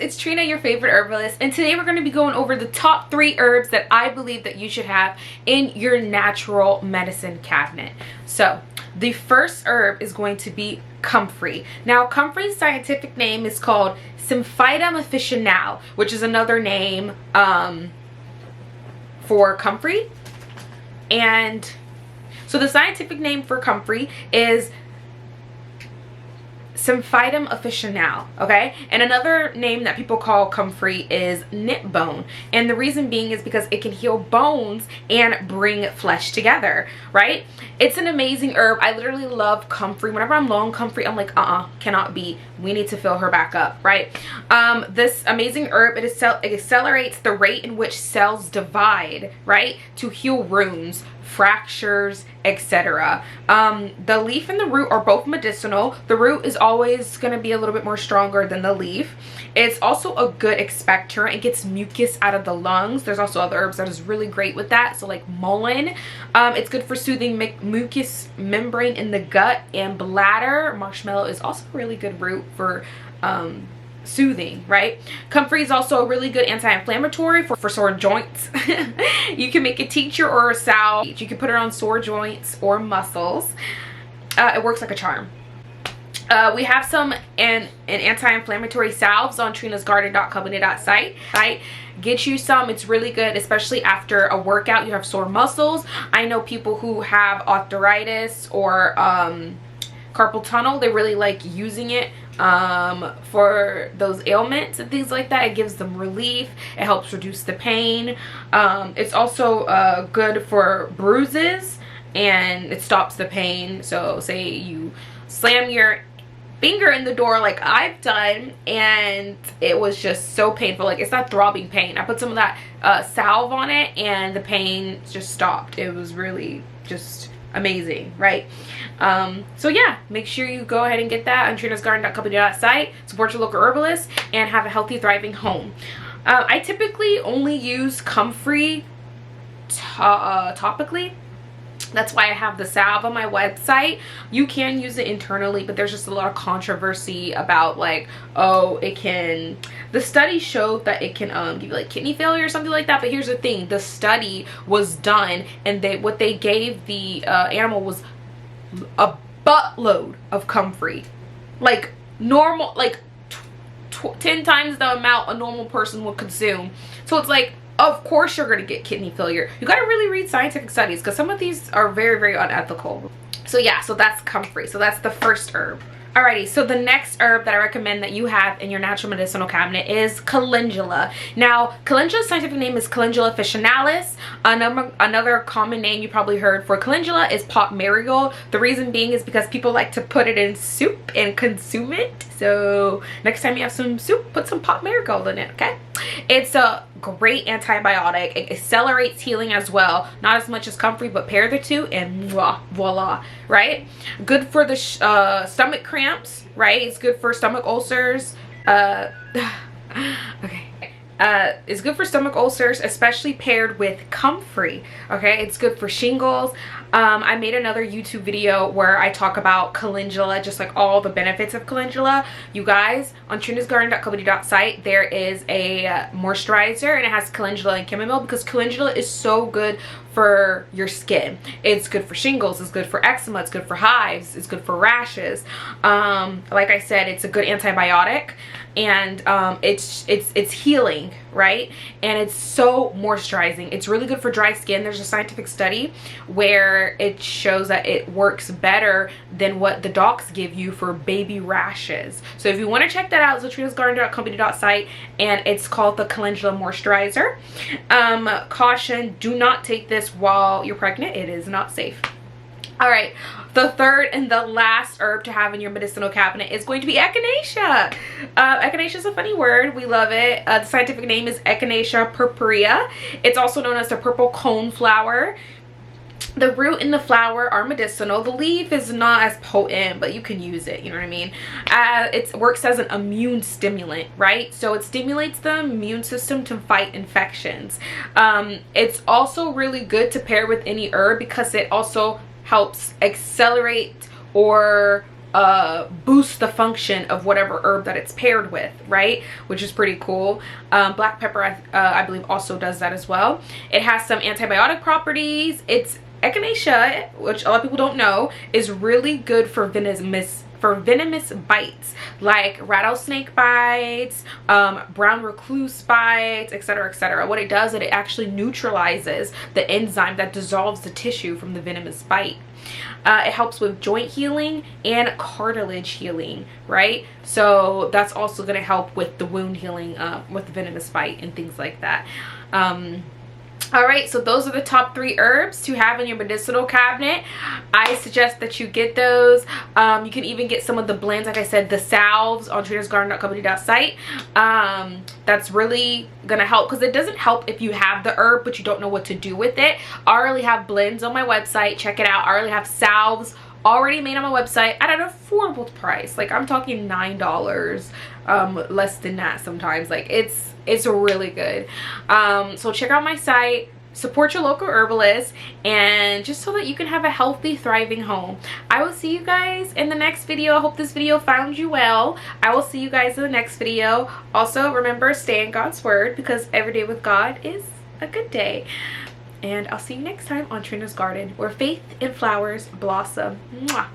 it's Trina, your favorite herbalist, and today we're going to be going over the top 3 herbs that I believe that you should have in your natural medicine cabinet. So the first herb is going to be comfrey. Now comfrey's scientific name is called Symphytum officinale, which is another name for comfrey. And so the scientific name for comfrey is Symphytum officinale, okay? And another name that people call comfrey is nip bone. And the reason being is because it can heal bones and bring flesh together, right? It's an amazing herb. I literally love comfrey. Whenever I'm low on comfrey, I'm like, cannot be. We need to fill her back up, right? This amazing herb, it accelerates the rate in which cells divide, right? To heal wounds, fractures, etc. The leaf and the root are both medicinal. The root is always going to be a little bit more stronger than the leaf. It's also a good expectorant. It gets mucus out of the lungs. There's also other herbs that is really great with that. So like mullein. It's good for soothing mucus membrane in the gut and bladder. Marshmallow is also a really good root for soothing, right? Comfrey is also a really good anti-inflammatory for sore joints. You can make a tincture or a salve. You can put it on sore joints or muscles. It works like a charm. We have some anti-inflammatory salves on trinasgarden.company.site. Get you some. It's really good, especially after a workout. You have sore muscles. I know people who have arthritis or carpal tunnel. They really like using it for those ailments and things like that. It gives them relief. It helps reduce the pain. It's also good for bruises and it stops the pain. So say you slam your finger in the door like I've done and it was just so painful, like it's not throbbing pain. I put some of that salve on it and the pain just stopped. It was really just amazing, right? So yeah, make sure you go ahead and get that on trinasgarden.company.site. Support your local herbalist and have a healthy, thriving home. I typically only use comfrey topically. That's why I have the salve on my website. You can use it internally, but there's just a lot of controversy about like, oh, it can, the study showed that it can give you like kidney failure or something like that. But here's the thing, the study was done and what they gave the animal was a buttload of comfrey, like normal, like 10 times the amount a normal person would consume. So it's like, of course you're going to get kidney failure. You got to really read scientific studies because some of these are very, very unethical. So yeah, so that's comfrey. So that's the first herb. Alrighty, so the next herb that I recommend that you have in your natural medicinal cabinet is calendula. Now, calendula's scientific name is Calendula officinalis. Another common name you probably heard for calendula is pot marigold. The reason being is because people like to put it in soup and consume it. So next time you have some soup, put some pot marigold in it, okay? It's a great antibiotic. It accelerates healing as well. Not as much as comfrey, but pair the two and voila, right? Good for the stomach cramps, right? It's good for stomach ulcers. Okay. It's good for stomach ulcers, especially paired with comfrey. Okay, it's good for shingles. I made another YouTube video where I talk about calendula, just like all the benefits of calendula. You guys, on trinasgarden.company.site, there is a moisturizer and it has calendula and chamomile because calendula is so good for your skin. It's good for shingles, it's good for eczema, it's good for hives, it's good for rashes. Like I said, it's a good antibiotic and it's healing, right? And it's so moisturizing. It's really good for dry skin. There's a scientific study where it shows that it works better than what the docs give you for baby rashes. So if you want to check that out, it's trinasgarden.company.site and it's called the Calendula Moisturizer. Caution, do not take this while you're pregnant. It is not safe. All right, the third and the last herb to have in your medicinal cabinet is going to be echinacea. Echinacea is a funny word. We love it. The scientific name is Echinacea purpurea. It's also known as the purple cone flower. The root and the flower are medicinal. The leaf is not as potent, but you can use it, you know what I mean? It works as an immune stimulant, right? So it stimulates the immune system to fight infections. It's also really good to pair with any herb because it also helps accelerate or boost the function of whatever herb that it's paired with, right? Which is pretty cool. Black pepper, I believe, also does that as well. It has some antibiotic properties. It's echinacea, which a lot of people don't know, is really good for venomous bites, like rattlesnake bites, brown recluse bites, etc., etc. What it does is it actually neutralizes the enzyme that dissolves the tissue from the venomous bite. It helps with joint healing and cartilage healing, right? So that's also going to help with the wound healing with the venomous bite and things like that. All right, so those are the top 3 herbs to have in your medicinal cabinet. I suggest that you get those. You can even get some of the blends, like I said, the salves on trainersgarden.company.site. That's really gonna help, because it doesn't help if you have the herb but you don't know what to do with it. I already have blends on my website. Check it out. I already have salves already made on my website at an affordable price. Like, I'm talking $9, less than that sometimes. Like, it's really good. So check out my site, support your local herbalist, and just so that you can have a healthy, thriving home. I will see you guys in the next video. I hope this video found you well. I will see you guys in the next video. Also, remember, stay in God's word, because every day with God is a good day. And I'll see you next time on Trina's Garden, where faith and flowers blossom. Mwah.